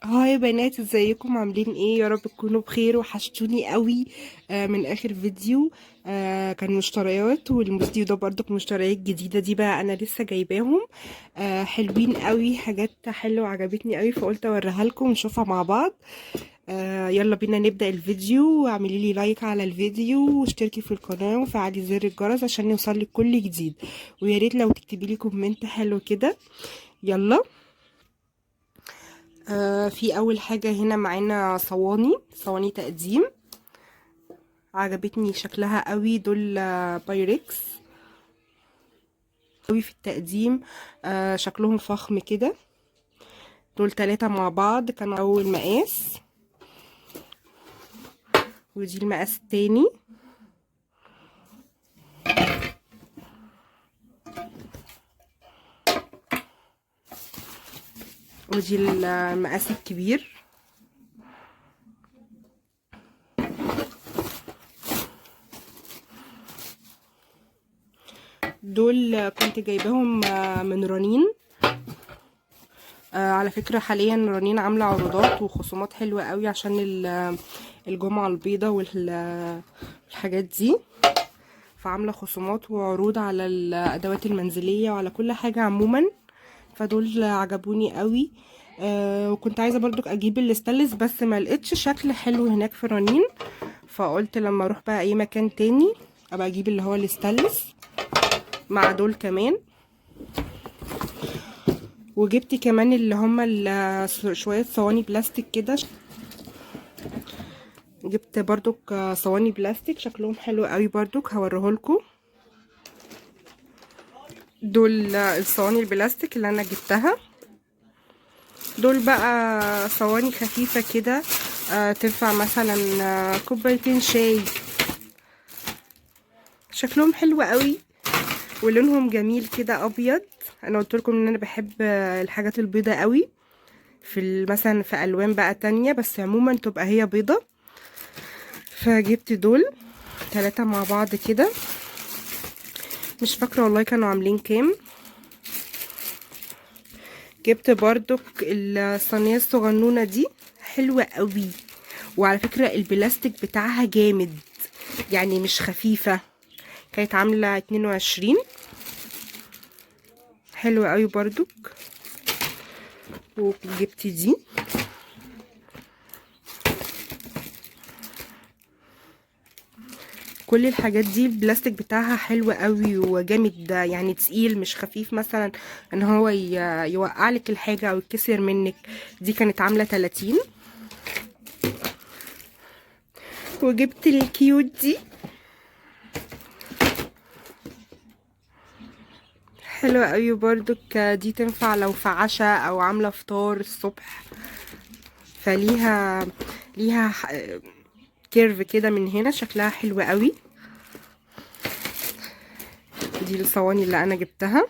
هاي يا بنات، ازيكم؟ عاملين ايه؟ يا رب تكونوا بخير. وحشتوني قوي. من اخر فيديو كان مشتريات، والفيديو ده برضك مشتريات جديدة. دي بقى انا لسه جايباهم. حلوين قوي، حاجات حلوة عجبتني قوي، فقلت اوريها لكم ونشوفها مع بعض. يلا بينا نبدأ الفيديو. واعملي لي لايك على الفيديو واشتركي في القناة وفعلي زر الجرس عشان يوصلك كل جديد. ويا ريت لو تكتبي لي كومنت حلو كده. يلا. في اول حاجة هنا معانا صواني تقديم. عجبتني شكلها قوي. دول بايركس قوي في التقديم. شكلهم فخم كده. دول 3 مع بعض، كانوا اول مقاس. ودي المقاس التاني. ودي المقاس الكبير. دول كنت جايباهم من رنين. على فكرة حاليا رنين عاملة عروضات وخصومات حلوة قوي عشان الجمعة البيضاء والحاجات دي. فعاملة خصومات وعروض على الأدوات المنزلية وعلى كل حاجة عموما. فدول عجبوني قوي. وكنت عايزة برضو اجيب الاستانلس، بس ما لقيتش شكل حلو هناك في رنين. فقلت لما اروح بقى اي مكان تاني ابقى اجيب اللي هو الاستانلس مع دول كمان. وجبت كمان اللي هما شوية صواني بلاستيك كده. جبت برضو صواني بلاستيك شكلهم حلو قوي، برضو هوريهولكم. دول الصواني البلاستيك اللي انا جبتها. دول بقى صواني خفيفة كده. تنفع مثلا كوبايتين شاي. شكلهم حلو قوي ولونهم جميل كده ابيض. انا قلت لكم ان انا بحب الحاجات البيضة قوي. مثلا في الوان بقى تانية، بس عموما تبقى هي بيضة. فجبت دول 3 مع بعض كده. مش فاكرة والله كانوا عاملين كام. جبت برضو الصينية الصغنونة دي، حلوة قوي. وعلى فكرة البلاستيك بتاعها جامد، يعني مش خفيفة. كانت عاملة 22. حلوة قوي برضو. وجبت دي. كل الحاجات دي البلاستيك بتاعها حلو قوي وجامد، يعني تقيل مش خفيف، مثلا ان هو يوقع لك الحاجة او يتكسر منك. دي كانت عاملة 30. وجبت الكيوت دي، حلوة قوي برضو. دي تنفع لو في عشاء او عاملة فطار الصبح. ليها كيرف كده من هنا، شكلها حلو قوي. دي الصواني اللي انا جبتها.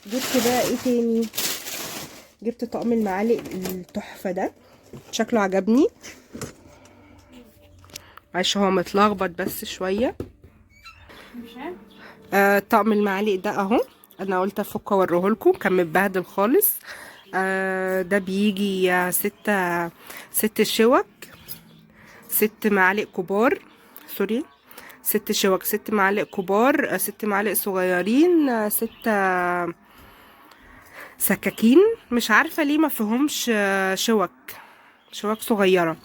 جبت بقى ايه تاني؟ جبت طقم المعالق التحفة ده، شكله عجبني. عشان هو متلخبط بس شوية. طقم المعالق ده اهو. انا قلت افك اوريهولكم، كان متبهدل خالص. ده بيجي 6 شوك. 6 معالق كبار. سوري. 6 شوك، 6 معالق كبار، 6 معالق صغيرين، 6 سكاكين. مش عارفة ليه ما فيهمش شوك صغيرة.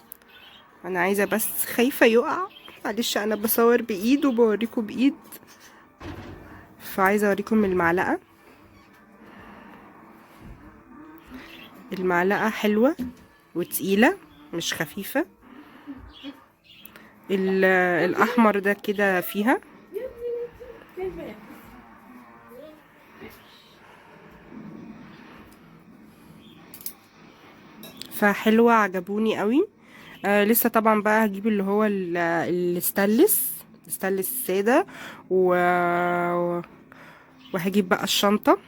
انا عايزة بس خايفة يقع. معلش انا بصور بايد وبوريكم بايد. فعايزة اوريكم المعلقة. المعلقة حلوة وتقيلة، مش خفيفة. الاحمر ده كده فيها. فحلوة، عجبوني قوي. لسه طبعا بقى هجيب اللي هو الستانلس السادة وهجيب بقى الشنطة.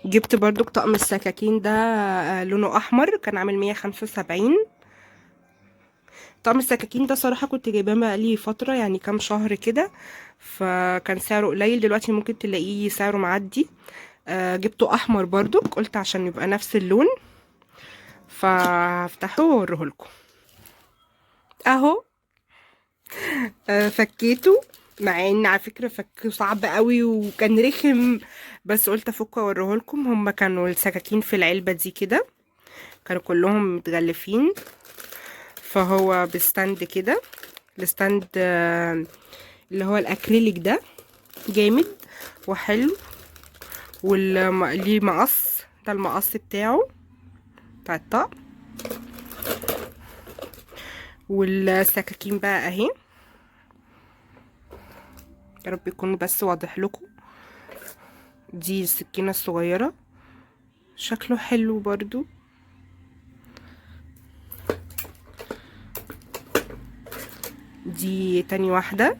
جبت برضو طقم السكاكين ده. لونه احمر، كان عامل 175. طقم السكاكين ده صراحة كنت جايباه بقالي فترة، يعني كام شهر كده. فكان سعره قليل، دلوقتي ممكن تلاقيه سعره معدي. جبته احمر برضو، قلت عشان يبقى نفس اللون، فهفتحه واوريهولكم اهو. فكيته، مع ان على فكره فكه صعب قوي وكان رخم، بس قلت افكه واوريهولكم. هما كانوا السكاكين في العلبه دي كده، كانوا كلهم متغلفين، فهو بستاند كده. الستاند اللي هو الاكريليك ده جامد وحلو، وليه مقص، ده المقص بتاعه بتاع الطقم. والسكاكين بقى اهي، يا رب يكون بس واضح لكم. دي السكينه الصغيره، شكله حلو برضو. دي تاني واحده.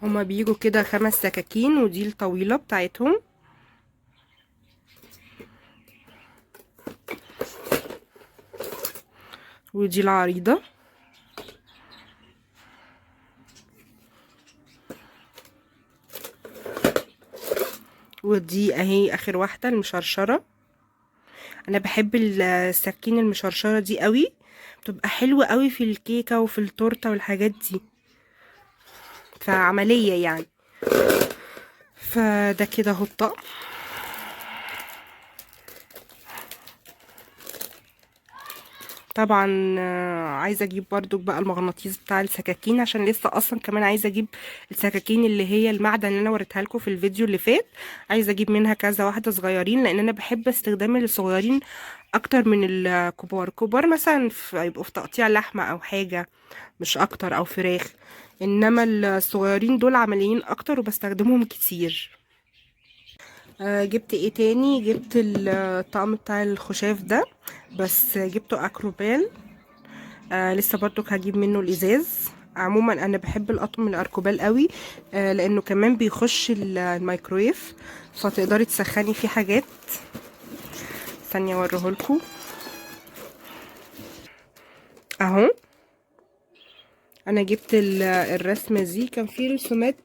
هما بيجوا كده 5 سكاكين، ودي الطويله بتاعتهم. ودي العريضه. ودي اهي اخر واحده المشرشره. انا بحب السكين المشرشره دي قوي، بتبقى حلوه قوي في الكيكه وفي التورته والحاجات دي، فعمليه يعني. فده كده اهو الطقم. طبعا عايزه اجيب برضو بقى المغناطيس بتاع السكاكين، عشان لسه اصلا كمان عايزه اجيب السكاكين اللي هي المعدن اللي انا وريتها لكم في الفيديو اللي فات. عايزه اجيب منها كذا واحده صغيرين، لان انا بحب استخدام الصغيرين اكتر من الكبار. كبار مثلا يبقوا في تقطيع لحمه او حاجه، مش اكتر، او فراخ. انما الصغيرين دول عمليين اكتر وبستخدمهم كتير. جبت ايه تاني؟ جبت الطقم بتاع الخشاف ده، بس جبته اكروبال. لسه برضو هجيب منه الازاز. عموما انا بحب الاطقم الاركوبال قوي، لانه كمان بيخش الميكرويف، فتقدري تسخني فيه حاجات. ثانيه اوريهولكوا اهو. انا جبت الرسمه دي، كان في رسومات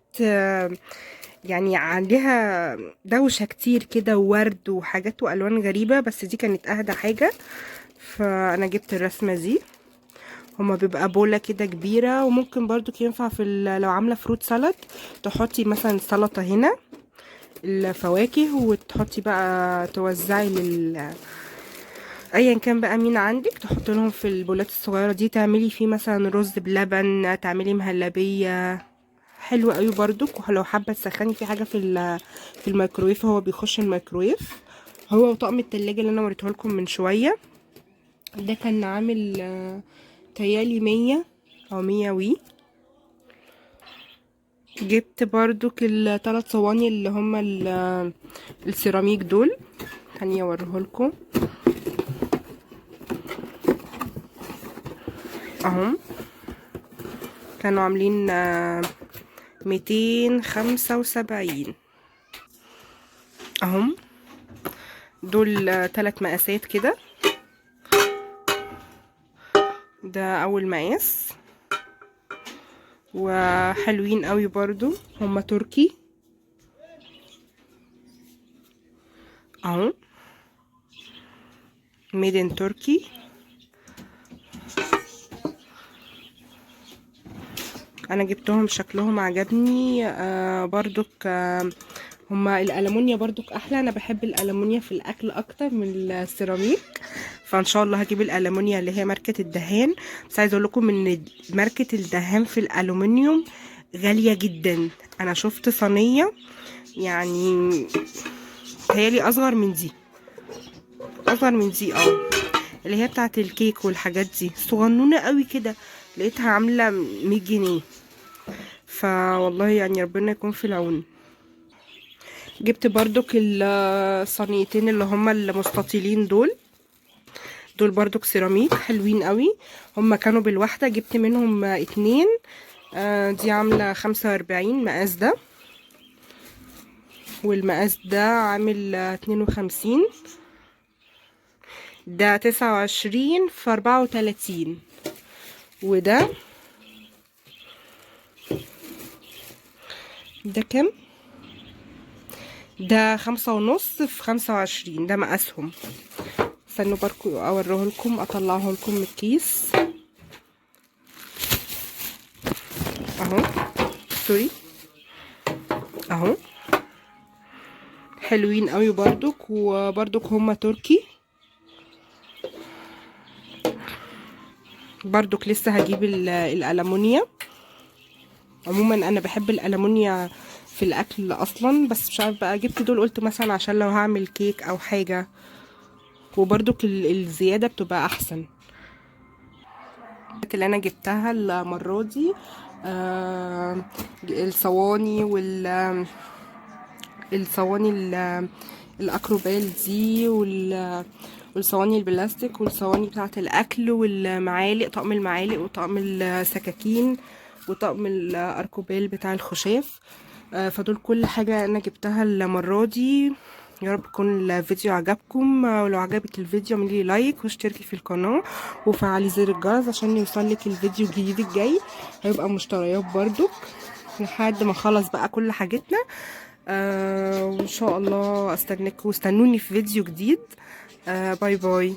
يعني عليها دوشه كتير كده، وورد وحاجات والوان غريبه، بس دي كانت اهدى حاجه، فانا جبت الرسمه دي. هما بيبقى بولة كده كبيرة، وممكن برضو ينفع في لو عاملة فروت سالاد، تحطي مثلا سلطة هنا الفواكه، وتحطي بقى توزعي ايا كان بقى مين عندك، تحط لهم في البولات الصغيرة دي، تعملي فيه مثلا رز بلبن، تعملي مهلبية. حلو قوي برضو. ولو حابة تسخني في حاجة في الميكرويف، هو بيخش الميكرويف. هو وطقم التلاجة اللي انا وريته لكم من شوية، ده كان عامل تيالي 100 او 100 وي. جبت برضو ال3 صواني اللي هما السيراميك دول. ثانيه اوريهولكم اهم. كانوا عاملين 275 اهم. دول 3 مقاسات كده. ده اول مقاس، وحلوين قوي برضو، هما تركي اهو، ميد ان تركي. انا جبتهم شكلهم عجبني. برضك هما الالمونيا برضك احلى. انا بحب الالمونيا في الاكل اكتر من السيراميك، فان شاء الله هجيب الالمونيا اللي هي ماركة الدهان. بس عايزه اقول لكم ان ماركة الدهان في الالومنيوم غالية جدا. انا شفت صينية يعني هيالي اصغر من دي، اصغر من دي اللي هي بتاعه الكيك والحاجات دي، صغنونه قوي كده، لقيتها عامله 100 جنيه. فوالله يعني ربنا يكون في العون. جبت برضك الصينيتين اللي هما المستطيلين دول برضك سيراميك، حلوين قوي. هما كانوا بالواحده، جبت منهم 2. دي عامله 45 مقاس ده، والمقاس ده عامل 52. ده 29 في 34. وده ده كام؟ ده 5.5 في 25، ده مقاسهم. استنوا بركو اوريه لكم، اطلعه لكم من الكيس اهو. سوري اهو، حلوين قوي بردك، وبردك هما تركي بردك. لسه هجيب الالمونيا. عموما انا بحب الالمونيا في الاكل اصلا، بس مش عارف بقى جبت دول، قلت مثلا عشان لو هعمل كيك او حاجه، وبردك الزياده بتبقى احسن. اللي انا جبتها المره دي الصواني الصواني الاكروبال دي، والصواني البلاستيك، والصواني بتاعه الاكل، والمعالق، طقم المعالق وطقم السكاكين وطقم الاركوبال بتاع الخشاف. فدول كل حاجه انا جبتها المره دي. يا رب يكون الفيديو عجبكم، ولو عجبك الفيديو اعملي لايك واشتركي في القناه وفعلي زر الجرس عشان يوصلك الفيديو الجديد الجاي. هيبقى مشتريات برضك لحد ما اخلص بقى كل حاجتنا. وان شاء الله استنوني في فيديو جديد. باي باي.